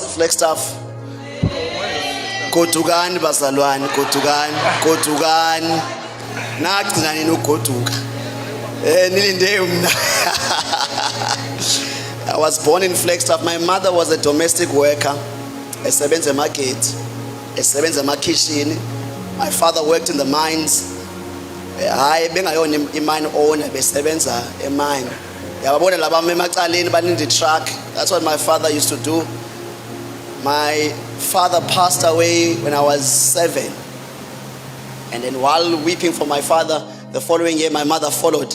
Flagstaff. Godukani bazalwane, godukani. Nagcina nini ugoduka. Nilinde mina. I was born in Flagstaff. My mother was a domestic worker. Esebenza emagethi, esebenza emakitchen. My father worked in the mines. Hayi bengayona imine owner, besebenza emine. Yababona laba emacaleni banindi truck. That's what my father used to do. My father passed away when I was 7. And then while weeping for my father, the following year my mother followed.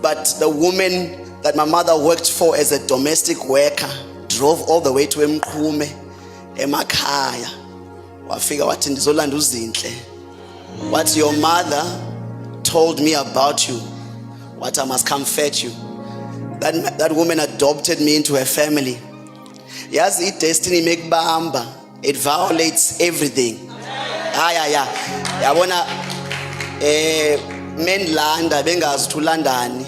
But the woman that my mother worked for as a domestic worker drove all the way to Mkhume, emakhaya. Wafika wathi ndizolanda uzinhle. What your mother told me about you, what I must come fetch you. That woman adopted me into her family. Yes, it destiny make bamba. It violates everything. Yabona men landa bengazi thulandani.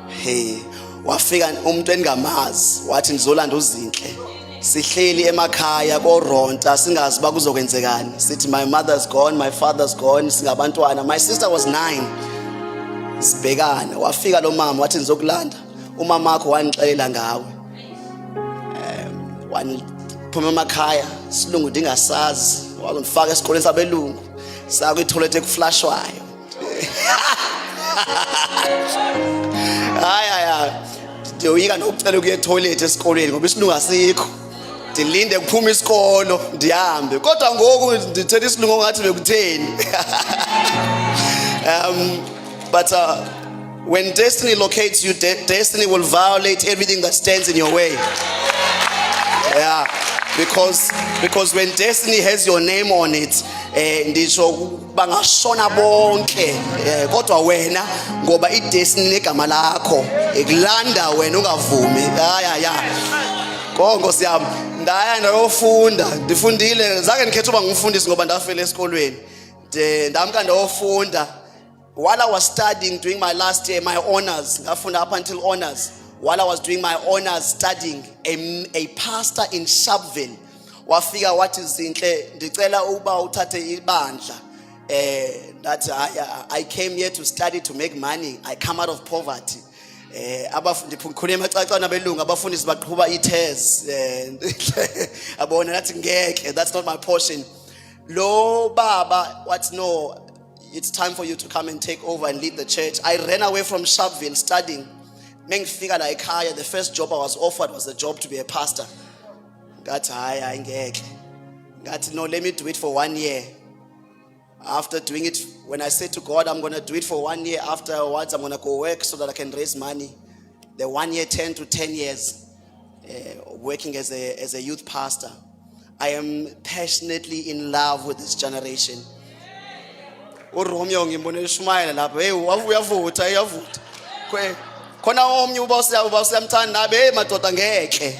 Hey, wafika umuntu engamazi wathi ndizolanda uzinhle. Sihleli emakhaya koronta singazi bakuzokwenzekani. Sithi my mother's gone, my father's gone, singabantwana. My sister was 9. Sibhekana wafika lo mama wathi nizokulanda. Umama wakho wanixelela ngawe. Phuma emakhaya silungu ndingasazi wangifaka esikoleni sabelungu saka itoilet ekuflashwayo. Ndiyoyika nokucela ukuya etoilet esikoleni ngoba isilungu asikho. Ndilinde kuphuma isikolo ndihambe kodwa ngoku ndithethe isilungu ngathi bekutheni. But when destiny locates you, destiny will violate everything that stands in your way. Yeah, because when destiny has your name on it, ndisho bangashona bonke kodwa wena ngoba idestiny negama lakho ekulanda wena ungavumi. Nkosi yami ndaya ndayofunda ndifundile zange ngikhethe uba ngumfundisi ngoba ndafela esikolweni ndamka ndayofunda. While I was studying, doing my last year, my honors, ngafunda up until honors. While I was doing my honors studying, a pastor in Sharpeville wafika wathi Zinhle ndicela uba uthathe ibandla. That I came here to study to make money. I come out of poverty. Abafundi khuluma emacacana belungu abafundisi baqhuba iTES. Abona nathi ngeke, that's not my portion. Lo baba wathi no, it's time for you to come and take over and lead the church. I ran away from Sharpeville studying. Mengifika la ekhaya, the first job I was offered was the job to be a pastor. Ngathi hayi ngeke. Ngathi no, let me do it for 1 year. After doing it, when I said to God, I'm going to do it for 1 year, afterwards I'm going to go work so that I can raise money. The 1 year turned to 10 years working as a youth pastor. I am passionately in love with this generation. uRomeo ngimbone eshumayela lapho hey uyavutha khona omnye uba usiyamthanda nabe hey madoda ngeke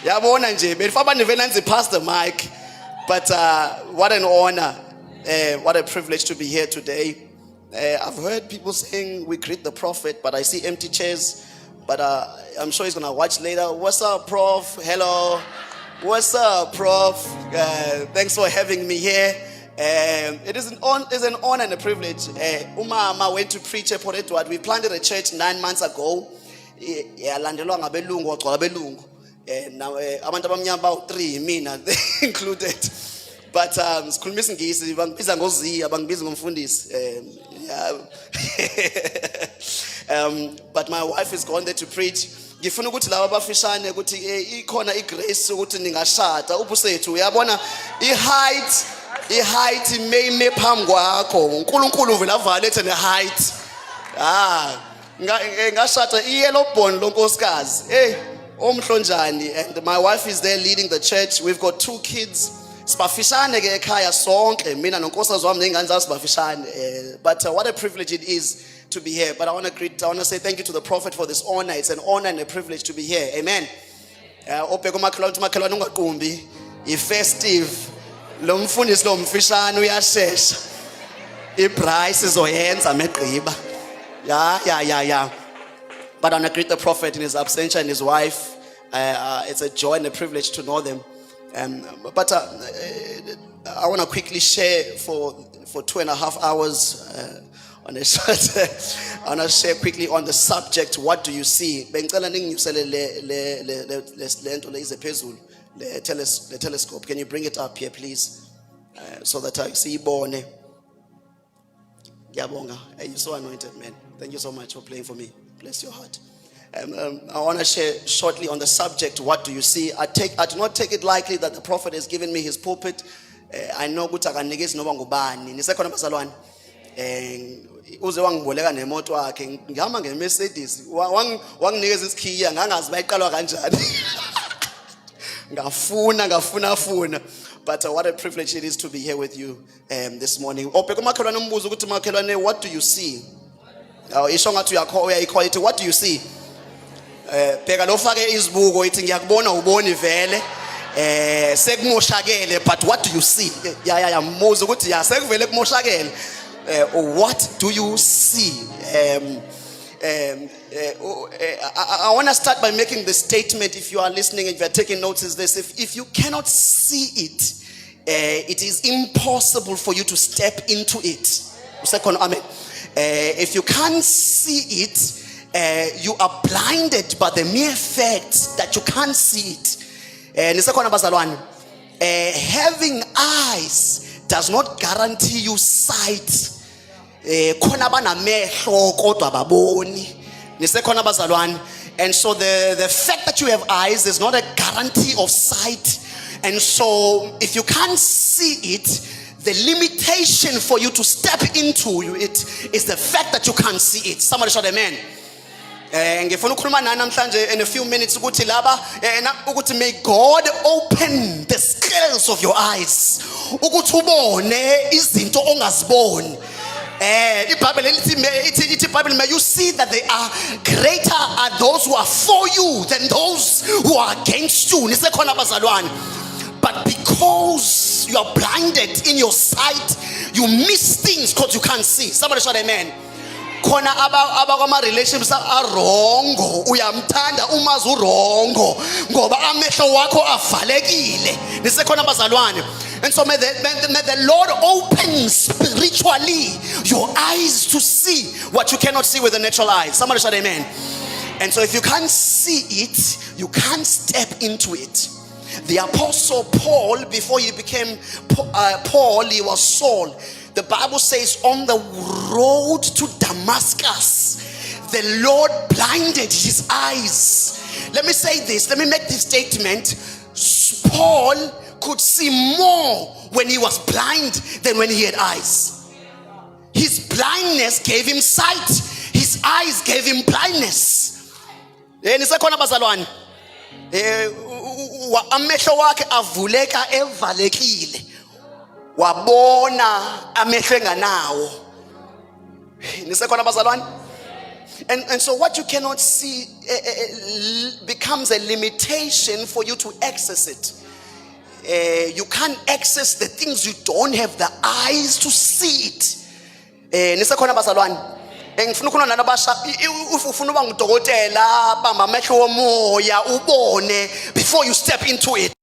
yabona nje befaba nivela nzi pass the mic. But what an honor, what a privilege to be here today. I've heard people saying we greet the prophet, but I see empty chairs. But I'm sure he's gonna watch later. What's up, Prof? Hello. What's up, Prof? Thanks for having me here. It is an honor and a privilege. Umama went to preach at Port Edward. We planted a church 9 months ago. Yalandelwa ngabelungu wagcwala abelungu. Now abantu abamnyama about 3 mina included. But sikhuluma isingisi bangibiza ngoziya bangibiza ngomfundisi. But my wife is gone there to preach. Ngifuna ukuthi laba abafishane ukuthi ikhona igrace ukuthi ningashada ubusethu uyabona i-height mayime phambi kwakho uNkulunkulu vele avalete ne-height ngashada i-yellow bone lonkosikazi omhlonjani, and my wife is there leading the church. We've got 2 kids. Sibafishane ke ekhaya sonke mina nonkosikazi wami nengane zami sibafishane. But what a privilege it is to be here. But I want to say thank you to the prophet for this honor. It's an honor and a privilege to be here. Amen. Obheka umakhelwane ungaqumbi i-festive lo mfundisi lo mfishane uyashesha i-price izoyenza megqiba. Yeah. But I want to greet the prophet in his absentia and his wife. It's a joy and a privilege to know them. But I want to quickly share for 2.5 hours on a short. I want to share quickly on the subject. What do you see? The telescope. Can you bring it up here, please, so that I see Bone? Yabonga, you're so anointed, man. Thank you so much for playing for me. Bless your heart. I want to share shortly on the subject. What do you see? I do not take it lightly that the prophet has given me his pulpit. I know ukuthi akanikezi noba ngubani. Nisekhona bazalwane. Uze wangiboleka nemoto yakhe ngihamba ngeMercedes. Wanginikeza isikhiya ngangazi bayiqalwa kanjani. Ngafuna. But what a privilege it is to be here with you this morning. What do you see? What do you see? Pheka lofake izibuko ithi ngiyakubona uboni vele sekumoshakele, but what do you see? Muza ukuthi sekuvele kumoshakele. What do you see? I want to start by making the statement. If you are listening, if you are taking notes, is this: if you cannot see it, it is impossible for you to step into it. Second, amen. If you can't see it, you are blinded by the mere fact that you can't see it. Having eyes does not guarantee you sight. And so the fact that you have eyes is not a guarantee of sight. And so if you can't see it, the limitation for you to step into it is the fact that you can't see it. Somebody shout amen. Ngifuna ukukhuluma nani namhlanje in a few minutes ukuthi may God open the scales of your eyes ukuthi ubone izinto ongaziboni. May you see that they are greater are those who are for you than those who are against you. But because you are blinded in your sight, you miss things because you can't see. Somebody shout amen. Khona abakama relationships are wrong. Uyamthanda umazi urongo ngoba amehlo wakho avalekile. Nisekhona bazalwane. And so may the Lord open spiritually your eyes to see what you cannot see with the natural eyes. Somebody shout amen. And so if you can't see it, you can't step into it. The apostle Paul, before he became Paul, he was Saul. The Bible says on the road to Damascus, the Lord blinded his eyes. Let me say this, let me make this statement. Paul could see more when he was blind than when he had eyes. His blindness gave him sight. His eyes gave him blindness. Amehlo wakhe avuleka evalekile. Wabona amehlo enganawo. Nisekhona bazalwane? And so what you cannot see becomes a limitation for you to access it. You can't access the things you don't have the eyes to see it. Nisekhona bazalwane? Ngifuna ukukhuluma nabasha ufuna uba ngudokotela bamba amehlo womoya ubone before you step into it.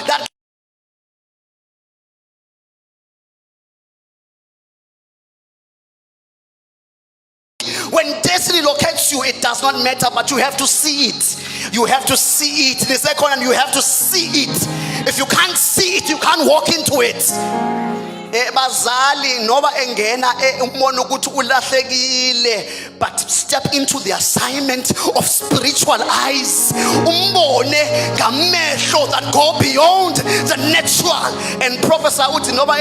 That when destiny locates you, it does not matter, but you have to see it. You have to see it. The second, and you have to see it. If you can't see it, you can't walk into it. Bazali noba engena umbona ukuthi ulahlekile, but step into the assignment of spiritual eyes. Umbone ngamehlo that go beyond the natural and prophesy uthi noba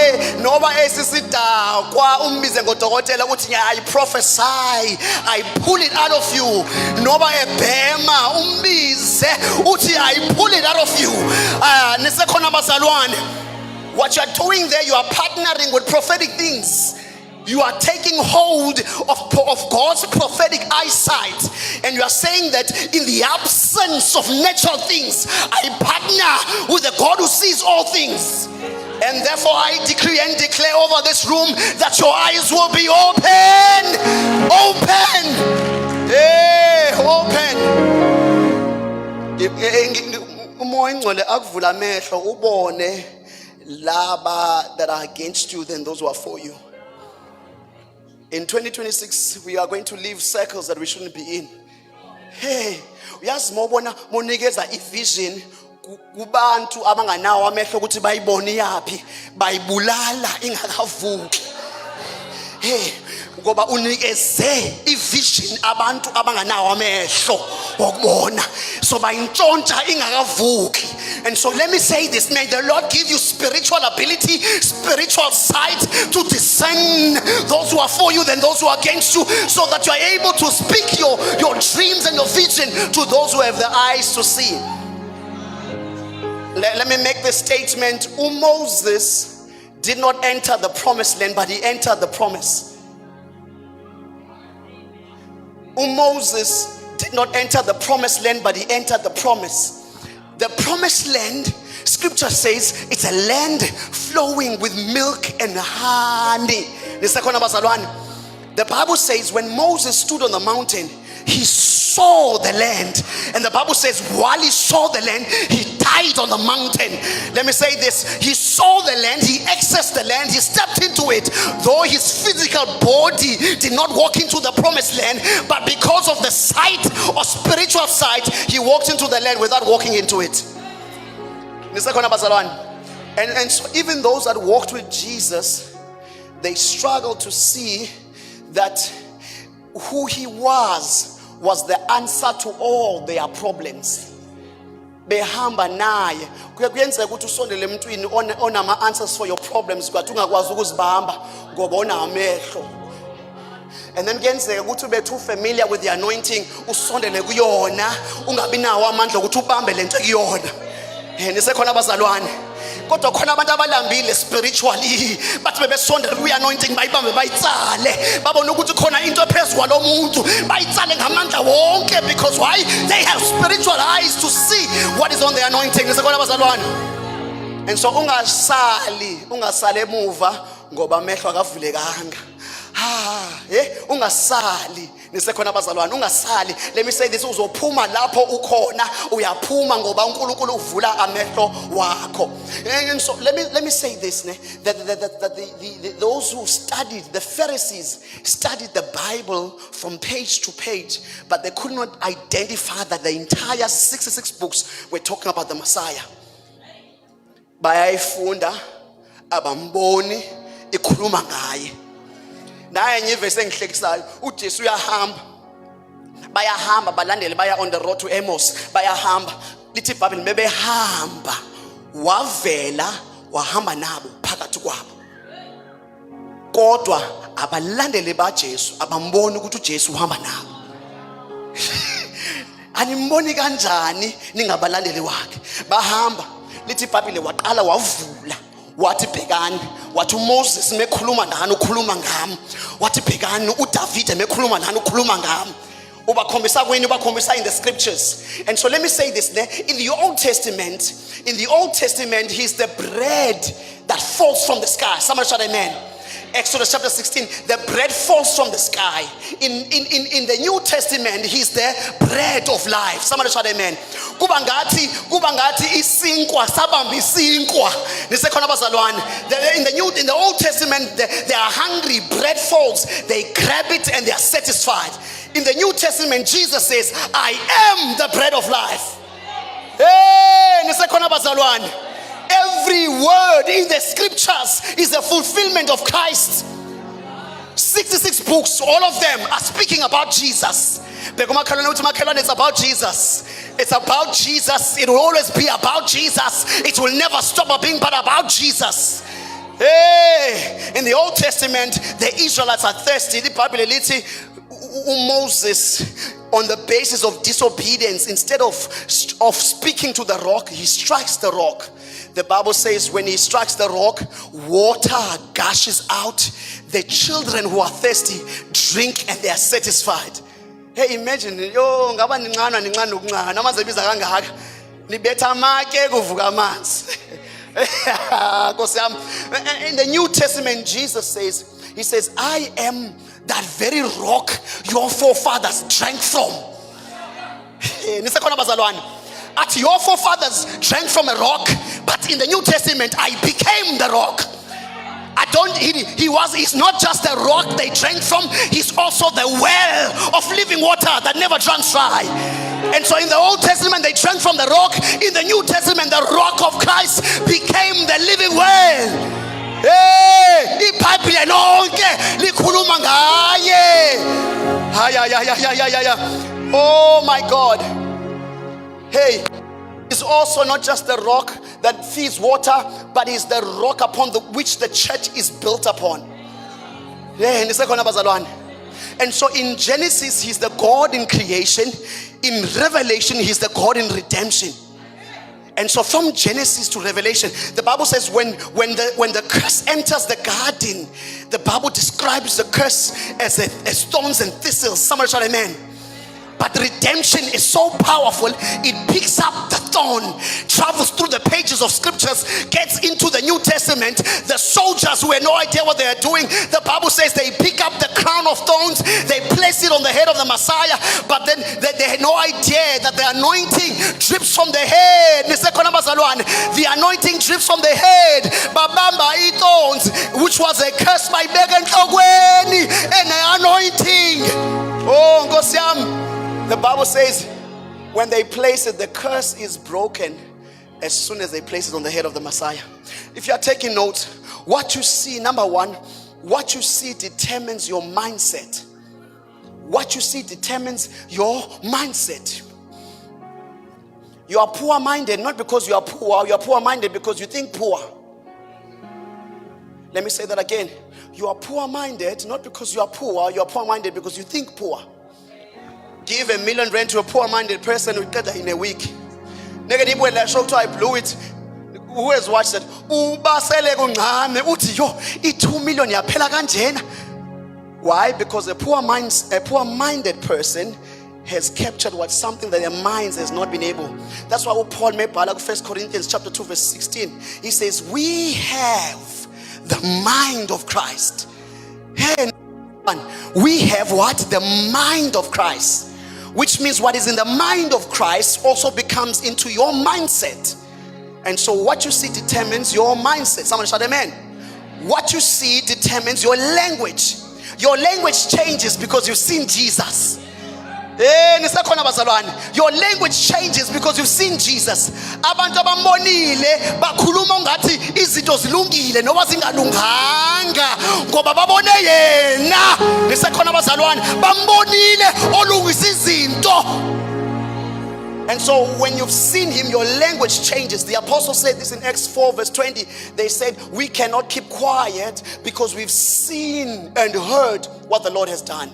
esisida kwa umbize ngodokotela uthi I prophesy, I pull it out of you. Noba ebhema umbize uthi I pull it out of you. Nisekhona bazalwane. What you are doing there, you are partnering with prophetic things. You are taking hold of God's prophetic eyesight, and you are saying that in the absence of natural things, I partner with the God who sees all things. And therefore I decree and declare over this room that your eyes will be open. Umoya ingcwele akuvula amehlo ubone laba that are against you than those who are for you. In 2026 we are going to leave circles that we shouldn't be in. Hey, uyazi mawubona monikeza ivision kubantu abanganawo amehlo ukuthi bayibone yapi, bayibulala ingakavuki. Hey, ngoba unikeze ivision abantu abanganawo amehlo okubona, so bayintshontsha ingakavuki. And so let me say this, may the Lord give you spiritual ability, spiritual sight to discern those who are for you than those who are against you, so that you are able to speak your dreams and your vision to those who have the eyes to see. Let me make this statement. Moses did not enter the promised land, but he entered the promise. Moses did not enter the promised land, but he entered the promise. The promised land, scripture says, it's a land flowing with milk and honey. The Bible says when Moses stood on the mountain, he saw the land. And the Bible says while he saw the land, he died on the mountain. Let me say this. He saw the land, he accessed the land, he stepped into it. Though his physical body did not walk into the promised land, but because of the sight or spiritual sight, he walked into the land without walking into it. And so even those that walked with Jesus, they struggled to see that who he was the answer to all their problems. Behamba naye kuye kuyenzeka ukuthi usondele emntwini onama answers for your problems kodwa ungakwazi ukuzibamba ngoba ona amehlo. And then kuyenzeka ukuthi ube too familiar with the anointing usondele kuyona ungabi nawo amandla ukuthi ubambe lento kuyona. Nisekhona abazalwane. Kodwa khona abantu abalambile spiritually bathi bebesondela ku-anointing bayibambe bayitsale babona ukuthi khona into ephezulu kwalo muntu bayitsale ngamandla wonke, because why? They have spiritual eyes to see what is on the anointing. Nisekhona abazalwane. And so ungasali emuva ngoba amehlo akavulekanga. Ungasali. Nisekhona abazalwane, ungasali. Let me say this, uzophuma lapho ukhona uyaphuma ngoba uNkulunkulu uvula amehlo wakho. And so let me say this, that those who studied, the Pharisees studied the Bible from page to page, but they could not identify that the entire 66 books were talking about the Messiah. Bayayifunda abamboni ikhuluma ngaye. Naye nyivese engihlekisayo uJesu uyahamba bayahamba balandele baya on the road to Amos bayahamba lithi iBhayibheli mebehamba wavela wahamba nabo phakathi kwabo, kodwa abalandeli baJesu abamboni ukuthi uJesu uhamba nabo. Animboni kanjani ningabalandeli wakhe? Bahamba lithi iBhayibheli waqala wavula wathi bhekani, wathi uMoses mekhuluma nani ukhuluma ngami, wathi bhekani uDavid mekhuluma nani ukhuluma ngami. Ubakhombisa kweni ubakhombisa in the scriptures. And so let me say this, in the Old Testament he's the bread that falls from the sky. Somebody shout amen. Exodus chapter 16, the bread falls from the sky. In the New Testament, he's the bread of life. Somebody shout amen. Kubangati isinkwa sabambi isinkwa. Nisekhona abazalwane. In the Old Testament, they are hungry, bread falls, they grab it and they are satisfied. In the New Testament, Jesus says, I am the bread of life. Hey, nisekhona abazalwane. Every word in the scriptures is a fulfillment of Christ. 66 books, all of them are speaking about Jesus. It's about Jesus. It's about Jesus. It will always be about Jesus. It will never stop being but about Jesus. Hey, in the Old Testament, the Israelites are thirsty. The Bible Moses, on the basis of disobedience, instead of speaking to the rock, he strikes the rock. The Bible says when he strikes the rock, water gushes out. The children who are thirsty drink and they are satisfied. Hey, imagine, yo ngaba nincane nokuncane amanzi ebiza kangaka nibetha amake kuvuka amanzi. In the New Testament, Jesus says, he says, I am that very rock your forefathers drank from. At your forefathers drank from a rock, but in the New Testament I became the rock. He's not just the rock they drank from, he's also the well of living water that never runs dry. And so in the Old Testament they drank from the rock. In the New Testament the rock of Christ became the living well. Hey, oh my God. Hey, it's also not just the rock that feeds water, but is the rock upon which the church is built upon. And so in Genesis, he's the God in creation. In Revelation, he's the God in redemption. And so from Genesis to Revelation, the Bible says when the curse enters the garden, the Bible describes the curse as thorns and thistles. Somebody shout amen. But redemption is so powerful, it picks up the thorn, travels through the pages of scriptures, gets into the New Testament. The soldiers who had no idea what they are doing, the Bible says they pick up the crown of thorns, they place it on the head of the Messiah, but then they had no idea that the anointing drips from the head. The anointing drips from the head. Babamba thorns, which was a curse by Megan Ogweni, and the anointing. Oh, Ngosiam. The Bible says when they place it, the curse is broken as soon as they place it on the head of the Messiah. If you are taking notes, what you see, number one, what you see determines your mindset. What you see determines your mindset. You are poor-minded not because you are poor. You are poor-minded because you think poor. Let me say that again. You are poor-minded not because you are poor. You are poor-minded because you think poor. Give $1 million rent to a poor-minded person who get that in a week. Negative when I blew it. Who has watched that? $2 million. Why? Because a poor-minded person has captured something that their minds has not been able. That's why Paul made by 1 Corinthians chapter 2 verse 16. He says, we have the mind of Christ. Hey, we have what? The mind of Christ. Which means what is in the mind of Christ also becomes into your mindset. And so what you see determines your mindset. Someone shout amen. What you see determines your language. Your language changes because you've seen Jesus. Your language changes because you've seen Jesus. Abantu abambonile bakhuluma ngathi izinto zilungile noba zingalunganga ngoba babone yena. Nisekhona abazalwane bambonile olungisa izinto. And so when you've seen him, your language changes. The apostle said this in Acts 4 verse 20. They said, we cannot keep quiet because we've seen and heard what the Lord has done.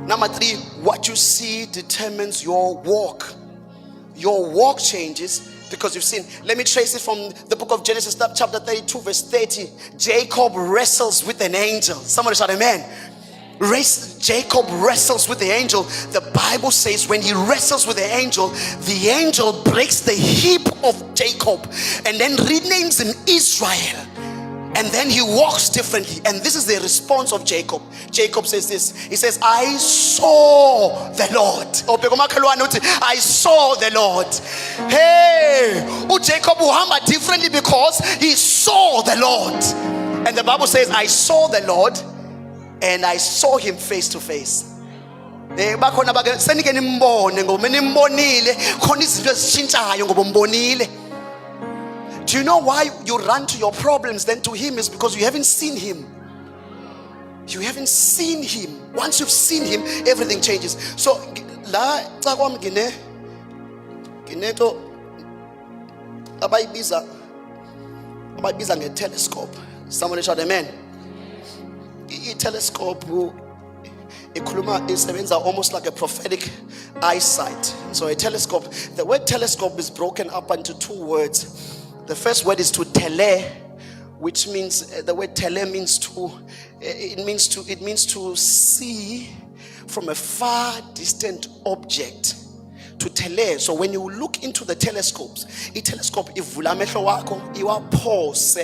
Number 3, what you see determines your walk. Your walk changes because you've seen. Let me trace it from the book of Genesis chapter 32 verse 30. Jacob wrestles with an angel. Somebody shout amen. Jacob wrestles with the angel. The Bible says when he wrestles with the angel breaks the hip of Jacob and then renames him Israel. And then he walks differently. And this is the response of Jacob. Jacob says this. He says, I saw the Lord. I saw the Lord. Hey, Jacob uhamba differently because he saw the Lord. And the Bible says, I saw the Lord and I saw him face to face. Do you know why you run to your problems then to him? Is because you haven't seen him. You haven't seen him. Once you've seen him, everything changes. So la cakwam gineto abayibiza nge-telescope. Somebody shout amen. I-telescope Isebenza almost like a prophetic eyesight. So a telescope, the word telescope is broken up into two words. The first word is to tele, which means the word tele means it means to see from a far distant object. To tele. So when you look into the telescopes, a telescope ivula amehlo wakho iwaphose,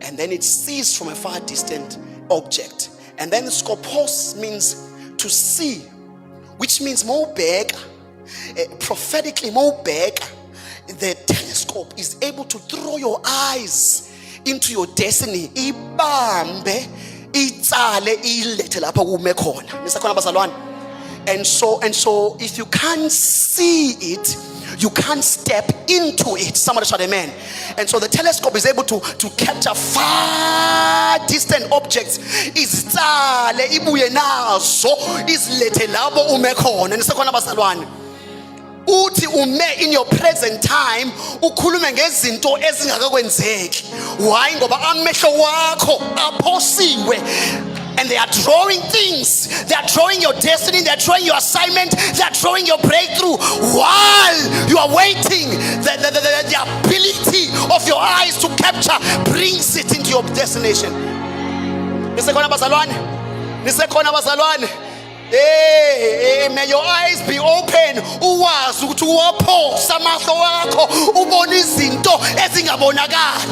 and then it sees from a far distant object. And then scopos means to see, which means mawubheka, prophetically mawubheka, the telescope is able to throw your eyes into your destiny. Ibambe, itsale, ilethe lapha kume khona. Nisakhona bazalwane? And so if you can't see it, you can't step into it. Somebody shout amen. And so the telescope is able to capture far distant objects. Izitsale ibuye nazo izlethe labo ume khona. Nisakhona bazalwane? Uthi ume in your present time ukhulume ngezinto ezingakakwenzeki. Why? Ngoba amehlo wakho aphosiwe. And they are drawing things. They are drawing your destiny. They are drawing your assignment. They are drawing your breakthrough. While you are waiting, the ability of your eyes to capture brings it into your destination. Nisekhona bazalwane? Nisekhona bazalwane? May your eyes be open. Uwazi ukuthi uwaphosa amahlo wakho ubone izinto ezingabonakali.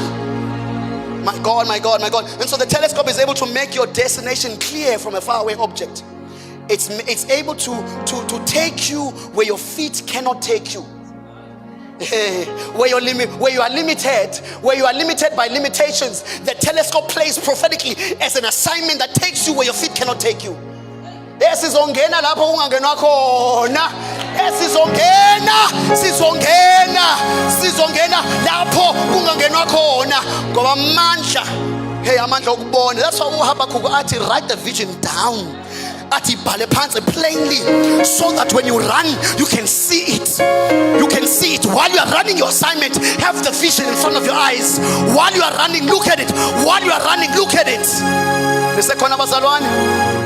My God, my God, my God. And so the telescope is able to make your destination clear from a faraway object. It's able to take you where your feet cannot take you. Where you are limited by limitations. The telescope plays prophetically as an assignment that takes you where your feet cannot take you. Sizongena lapho ungangenwa khona. Sizongena lapho ungangenwa khona ngoba amandla amandla okubona. That's why uHabakuk athi write the vision down. Athi bhale phansi plainly, so that when you run you can see it. You can see it while you are running your assignment. Have the vision in front of your eyes. While you are running, look at it. While you are running, look at it. Nisekhona bazalwane?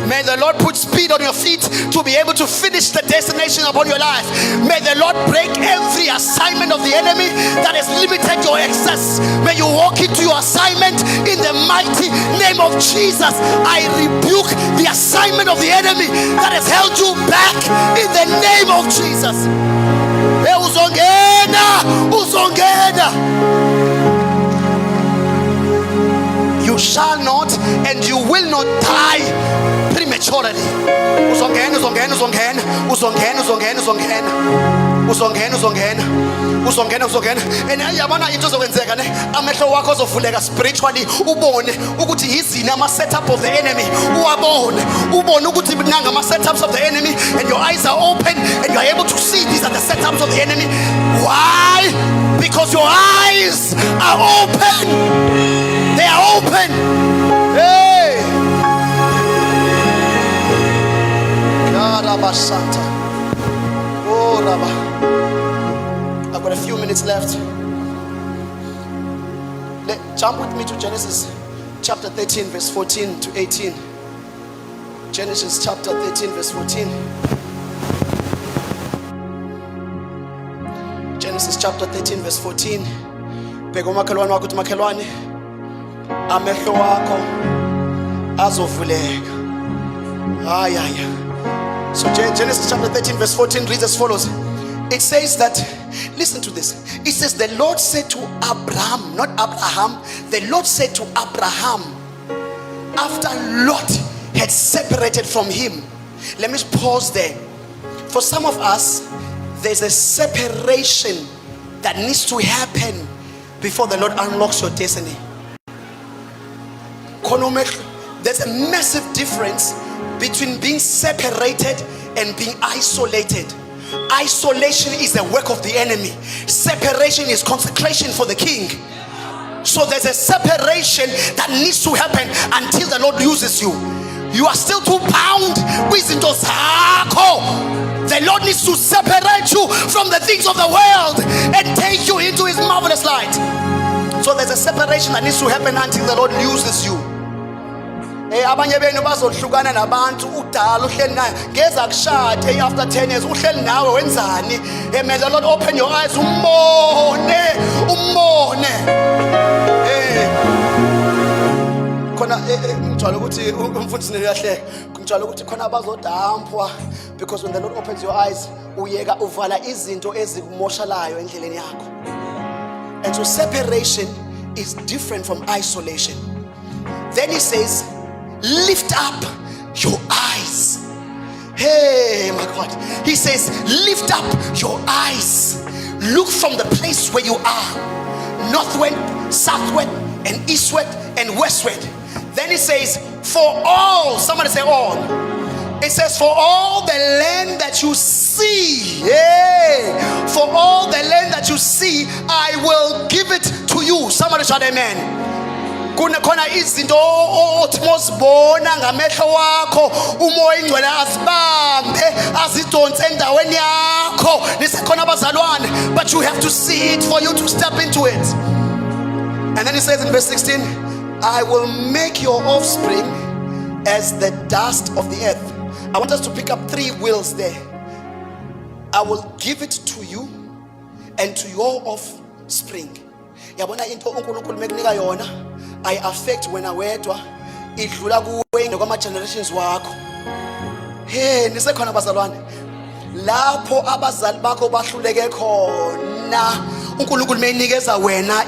May the Lord put speed on your feet to be able to finish the destination upon your life. May the Lord break every assignment of the enemy that has limited your access. May you walk into your assignment in the mighty name of Jesus. I rebuke the assignment of the enemy that has held you back in the name of Jesus. Uzongena. You shall not and you will not die prematurely. Uzongena. And yabona into zokwenzeka ne, amehlo wakho azovuleka spiritually ubone ukuthi yizini ama setup of the enemy. Ubone ukuthi nanga ama setups of the enemy, and your eyes are open and you are able to see these are the setups of the enemy. Why? Because your eyes are open. They are open. Hey. Oh, Rabba. I've got a few minutes left. Jump with me to Genesis chapter 13, verse 14 to 18. Genesis chapter 13, verse 14. Genesis chapter 13, verse 14. Bheka umakhelwane wakho uthi makhelwane, amehlo wakho azovuleka. So Genesis chapter 13 verse 14 reads as follows. It says that, listen to this. It says the Lord said to Abraham, not Abraham. The Lord said to Abraham after Lot had separated from him. Let me pause there. For some of us, there's a separation that needs to happen before the Lord unlocks your destiny. There's a massive difference between being separated and being isolated. Isolation is the work of the enemy. Separation is consecration for the king. So there's a separation that needs to happen until the Lord uses you. You are still too bound with those. The Lord needs to separate you from the things of the world and take you into his marvelous light. So there's a separation that needs to happen until the Lord uses you. Abanye benu bazohlukana nabantu udala uhleli naye ngeza kushade after 10 years uhleli nawe wenzani. May the Lord open your eyes umbone. Khona ngijwayele ukuthi umfundisi neyahle ngijwayele ukuthi khona abazodampwa because when the Lord opens your eyes uyeka uvala izinto ezikumoshalayo endleleni yakho. And so separation is different from isolation. Then he says, lift up your eyes. Hey, my God. He says, lift up your eyes. Look from the place where you are. Northward, southward, and eastward, and westward. Then he says, for all, somebody say all. It says, for all the land that you see, for all the land that you see, I will give it to you. Somebody shout amen. Khona izinto othi mozibona ngamehlo wakho umoya ingcwele asibambe azidonse endaweni yakho nisekhona abazalwane, but you have to see it for you to step into it. And then he says in verse 16, I will make your offspring as the dust of the earth. I want us to pick up 3 wills there. I will give it to you and to your offspring. Yabona into uNkulunkulu mekunika yona I affect wena wedwa idlula kuwe ngoma generations wakho. Hey, nisekhona bazalwane. Lapho abazali bakho bahluleke khona uNkulunkulu meyinikeza wena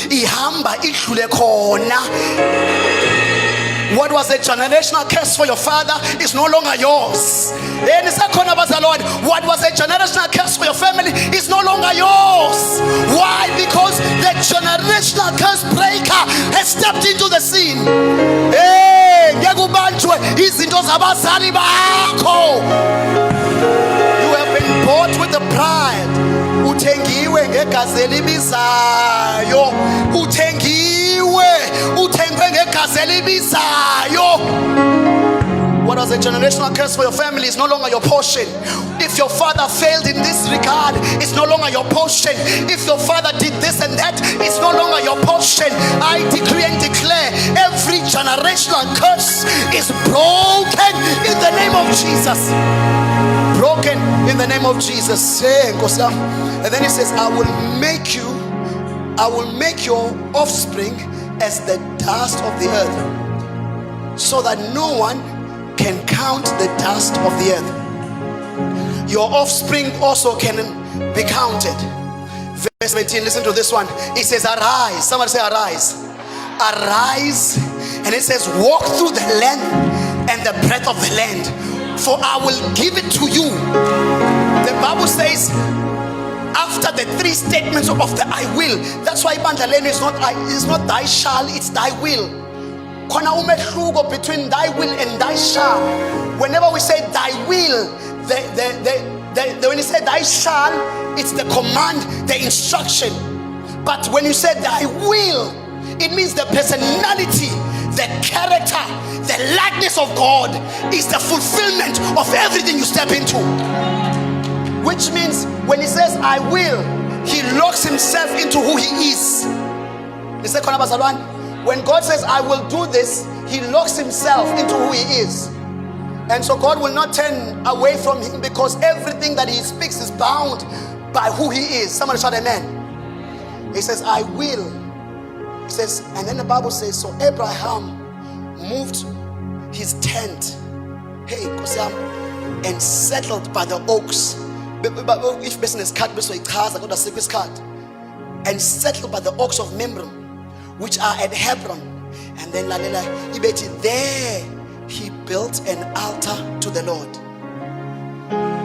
ihamba idlule khona. What was a generational curse for your father is no longer yours. What was a generational curse for your family is no longer yours. Why? Because the generational curse breaker has stepped into the scene. You have been bought with the pride. Uthengiwe ngegazi elibizayo. What was a generational curse for your family is no longer your portion. If your father failed in this regard, it's no longer your portion. If your father did this and that, it's no longer your portion. I decree and declare every generational curse is broken in the name of Jesus. Broken in the name of Jesus. And then he says, I will make your offspring as the dust of the earth, so that no one can count the dust of the earth. Your offspring also can be counted. Verse 17, listen to this one. It says, arise. Somebody say, arise. Arise. And it says, walk through the length and the breadth of the land, for I will give it to you. The Bible says, after the 3 statements of the I will. That's why Bandalene is not thy shall, it's thy will. Kona umehluko between thy will and thy shall. Whenever we say thy will, when you say thy shall, it's the command, the instruction. But when you say thy will, it means the personality, the character, the likeness of God is the fulfillment of everything you step into. Which means when he says I will, he locks himself into who he is. When God says I will do this, he locks himself into who he is. And so God will not turn away from him, because everything that he speaks is bound by who he is. Somebody shout amen. He says I will. He says, and then the Bible says, so Abraham moved his tent, and settled by the oaks. If business cut, and settled by the oaks of Mamre, which are at Hebron. And then there he built an altar to the Lord.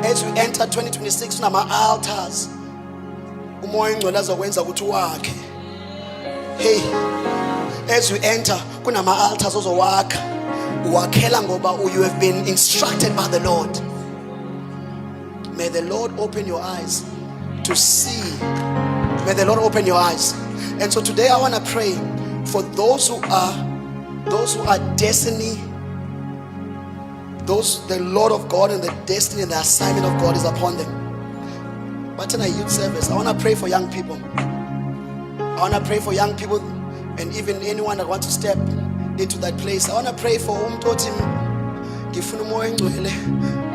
As we enter 2026, altars. Hey, as you enter, kunama altars ozowakha. Wakhela ngoba you have been instructed by the Lord. May the Lord open your eyes to see. May the Lord open your eyes. And so today I want to pray for those who are destiny, those the Lord of God and the destiny and the assignment of God is upon them. But in a youth service, I want to pray for young people. I want to pray for young people and even anyone that wants to step into that place. I want to pray for umuntu othi ngifuna umoya engcwele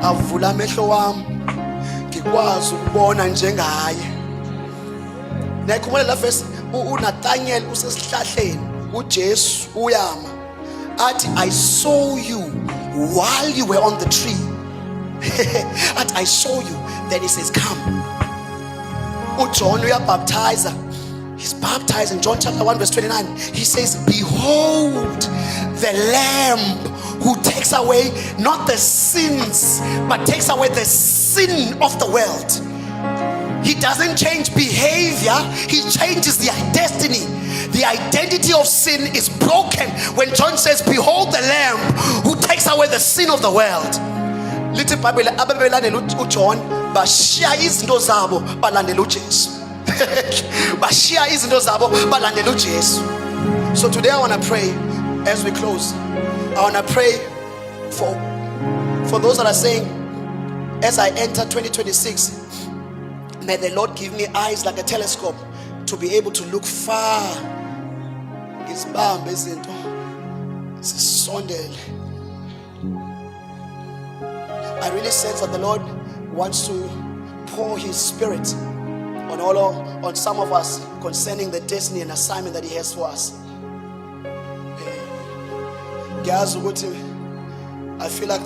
avula amehlo wami ngikwazi ukubona njengaye. Nayikhumula la verse uNathaniel usesihlahleni uJesu uyama athi I saw you while you were on the tree. Athi I saw you. Then he says come. uJohn uyabaptize. He's baptized in John chapter 1 verse 29. He says behold the Lamb who takes away not the sins but takes away the sin of the world. He doesn't change behavior, he changes the destiny. The identity of sin is broken when John says behold the Lamb who takes away the sin of the world. Little Bible ababelandela uJohn bashiya izinto zabo balandela uJesu. Bashiya izinto zabo balandela uJesu. So today I want to pray as we close. I want to pray for those that are saying as I enter 2026, may the Lord give me eyes like a telescope to be able to look far. Isibambe izinto sisondele. I really sense that the Lord wants to pour his spirit on some of us concerning the destiny and assignment that he has for us. I feel like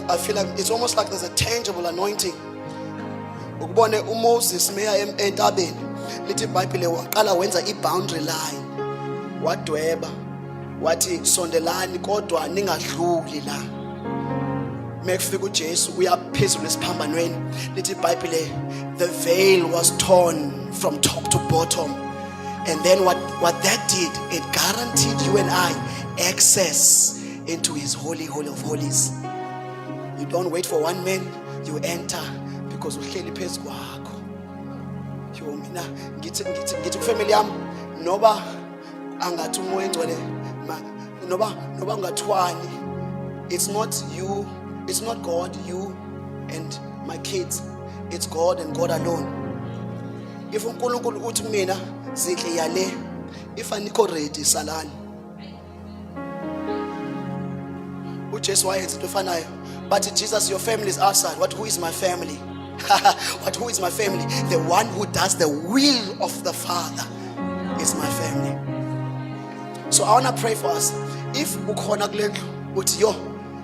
it's almost like there's a tangible anointing. Ukubone uMoses meya entabeni lithi iBhayibheli waqala wenza i-boundary line wadweba wathi sondelani kodwa ningadluli la. Mekufika uJesu uyaphezulu esiphambanweni lithi iBhayibheli the veil was torn from top to bottom, and then what that did, it guaranteed you and I access into his holy of holies. You don't wait for one man, you enter because uhleli phezu kwakho. Yo mina ngithi family yami noba angathi umoya engcwele noba ngathwani, it's not you, it's not God, you and my kids, it's God and God alone. If uNkulunkulu uthi mina zidle yale, if anikho ready salani. uJesu wayenza into efanayo. But Jesus, your family is outside. Who is my family? Who is my family? The one who does the will of the Father is my family. So I want to pray for us. If ukhona kule ndlu uthi yo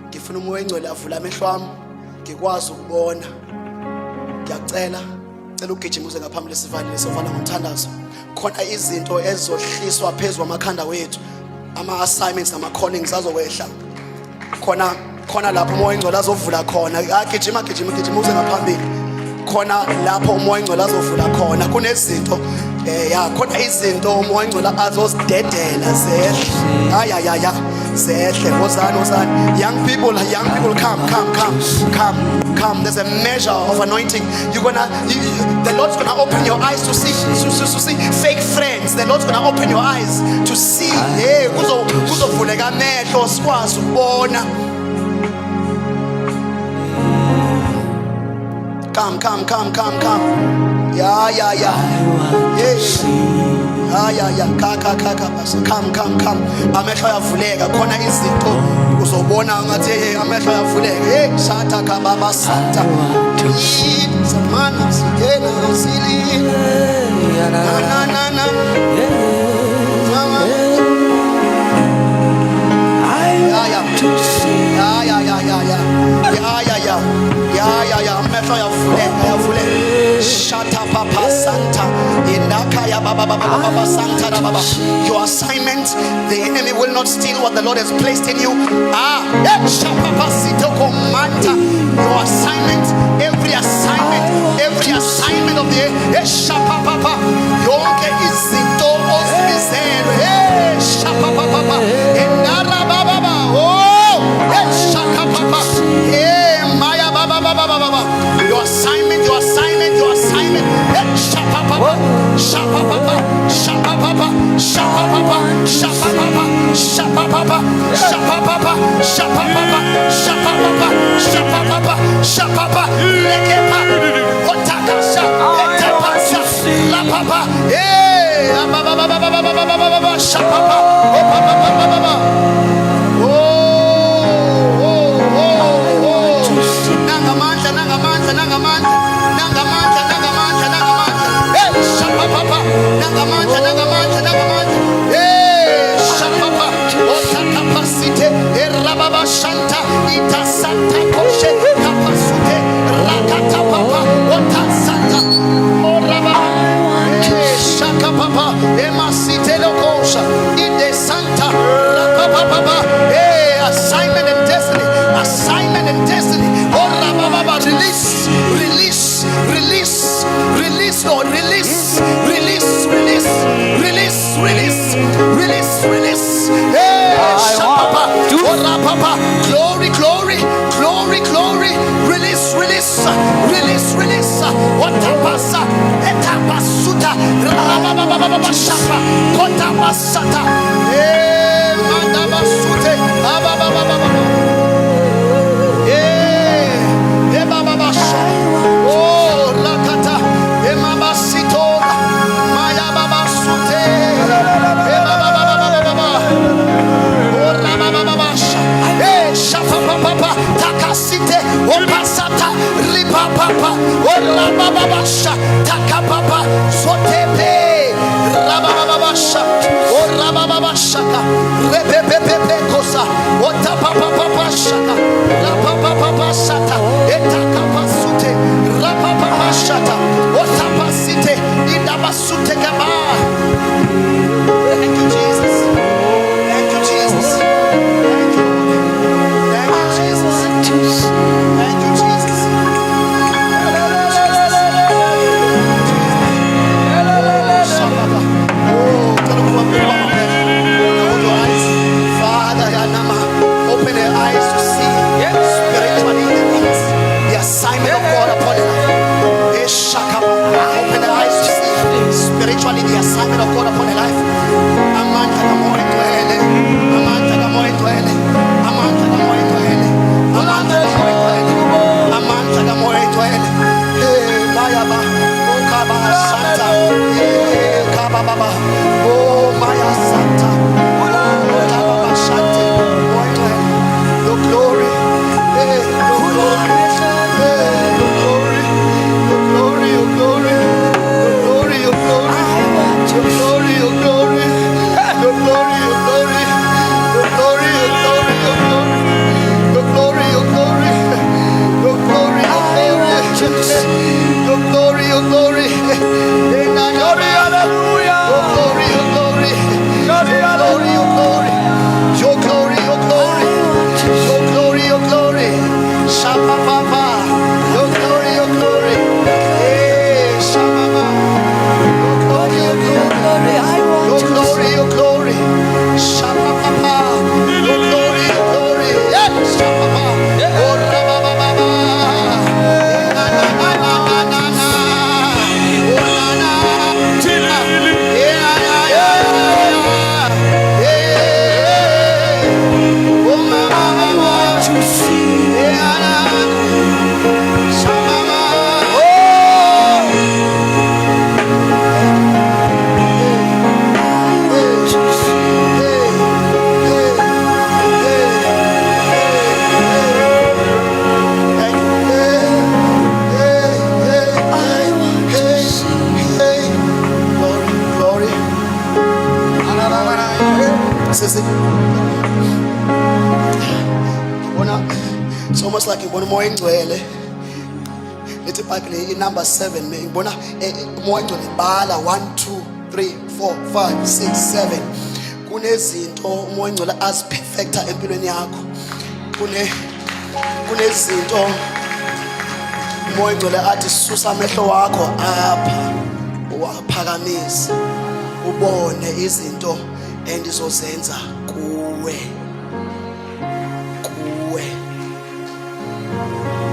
ngifuna umoya engcwele avula amehlo ami ngikwazi ukubona, ngiyacela ugijima uze ngaphambili sivalile sovala ngomthandazo. Khona izinto ezohliswa phezulu amakhanda wethu, ama-assignments nama-callings azokwehla. Khona lapho umoya engcwele azovula khona. Gijima uze ngaphambili. Khona lapho umoya engcwele azovula khona. Kunezinto khona izinto umoya engcwele azozidedela zehle. Zehle. Wozani. Young people, come. There's a measure of anointing. The Lord's gonna open your eyes to see fake friends. The Lord's gonna open your eyes to see. Kuzovuleka amehlo sikwazi ukubona. Come. Yeah. Come. Amehlo ayavuleka khona izinto uzobona ngathi amehlo ayavuleka. Shata kababa sata. Zamana sigena sili. Na. Yeah. Amehlo ayavuleka. Shata papa santa. Your assignment, the enemy will not steal what the Lord has placed in you. Your assignment, every assignment of the yonke izinto ozibizele. Your assignment. Hey, Shapapa, Ota Capacite, Rababa Shanta, Ita Santa Koshe, Capacite, Rakata Papa, Ota Santa, Oraba, Shaka Papa, Emma Sitelo Kosha, Ide Santa, Rakapa, hey, assignment and destiny, assignment and destiny, Oraba, release, release, release, release, Lord, release, release, release, release, release, release, release. Hey, Shapapa, Orapapa, glory, glory, glory, glory, release, release, release, release. Watapasa, etapasuta, rabababababa shapa, kotapasata. Hey, mandabasute, abababababa. Hey, baba shapa. Oh, lakata, emama sitola, maya baba sute, hey, shafa papa, takasite, opasata, ripa papa, ola baba sha, takapapa, sotepe, rababa sha, ora baba shaka, repepepe kosa, ota papa shaka, rapa papa shata, etakapa sute, rapa papa shata, ota pasite, idabasute kaba. Thank you, Jesus. Thank you, Jesus. Thank you. Thank you, Jesus. Thank you, Jesus. Hold your eyes. Father, open their eyes to see spiritually the things, the assignment of God upon their life. Open their eyes to see spiritually the assignment of God upon their life. Amanta kamoi toele, amanta kamoi toele, amanta kamoi toele, amanta kamoi toele, amanta kamoi toele. Hey, Maya ba, oh Kaba Santa, hey Kaba Baba, oh Maya Santa, oh Kaba Baba Shante, moi toele. Your glory, hey, your glory, hey, your glory, your glory, your glory, your glory, your glory, your glory, your glory. Your glory, your glory, your glory, your glory, your glory, your glory, your glory, your glory, your glory, your glory, hallelujah, your glory, your glory, your glory, your glory, your glory, your glory, your glory, your glory, Shama Papa, your glory, your glory, hey Shama, your glory, your glory, your glory, your glory, Shama Papa, your glory, your glory, yeah, Shama Papa, oh Rama Baba, na na na na na na, oh na na, yeah, oh mama, yeah, Shama Mama, it's almost like ibona moya engcwele lithi iBhayibheli inumber 7 ngibona moya engcwele bala 1 2 3 4 5 6 7 kunezinto umoya engcwele aziperfecta empilweni yakho kunezinto umoya engcwele athi susa amehlo wakho apha uwaphakamisa ubone izinto endizozenza kuwe.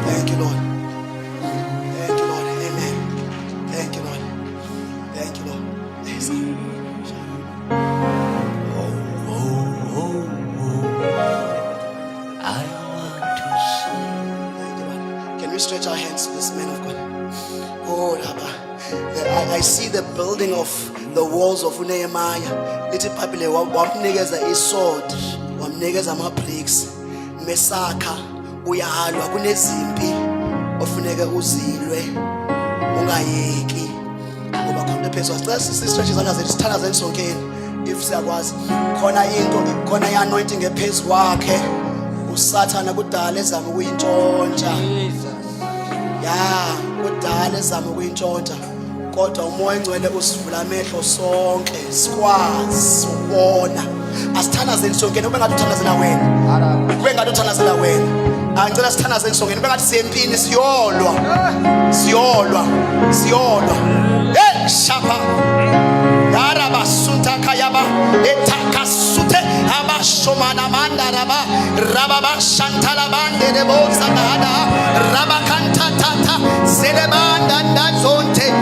Thank you, Lord. Thank you, Lord. Amen. Thank you, Lord. Thank you, Lord. Yes. I want to see. Thank you, Lord. Can we stretch our hands to this man of God? Oh, Rabba. I see the building of the walls of Nehemiah. Little people, wamnikeza isword, wamnikeza ama-bricks, mesakha uyahalwa kunezimpi ofuneka uzilwe ungayeki ngoba bakhona ephezulu. Sicela sisitretch izandla zethu sithandazeni sonkeni if siyakwazi. Khona i-anointing ephezu kwakhe. Usathana kudala ezama ukuyintshontsha. Ya, kudala ezama ukuyintshontsha. Kodwa umoya engcwele usivula amehlo sonke sikwazi ukubona. Asithandazeni sonkeni ube ngathi uthandazela wena. Ube ngathi uthandazela wena. Angicela sithandazeni sonkeni ube ngathi siyempini siyolwa. Hey shapa. Yara basunta kayaba etaka sute abashomana mandaraba rababa shantala bande de bozagada rabakanta tata zelebanda ndazonte.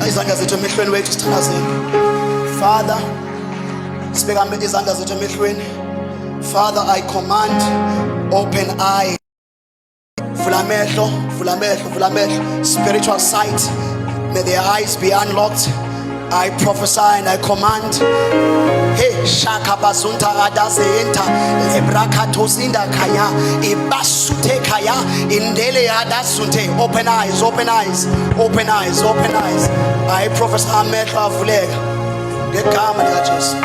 Izandla zethu emehlweni wethu sithandazeni. Father, sibeka izandla zethu emehlweni. Father, I command open eye. Vula amehlo. Spiritual sight. May their eyes be unlocked. I prophesy and I command. Hey, shaka bazunta adazenta lebrakatozinda kaya ibasute kaya indele adasunte. Open eyes. I prophesy amehlo avuleka ngegama likaJesu.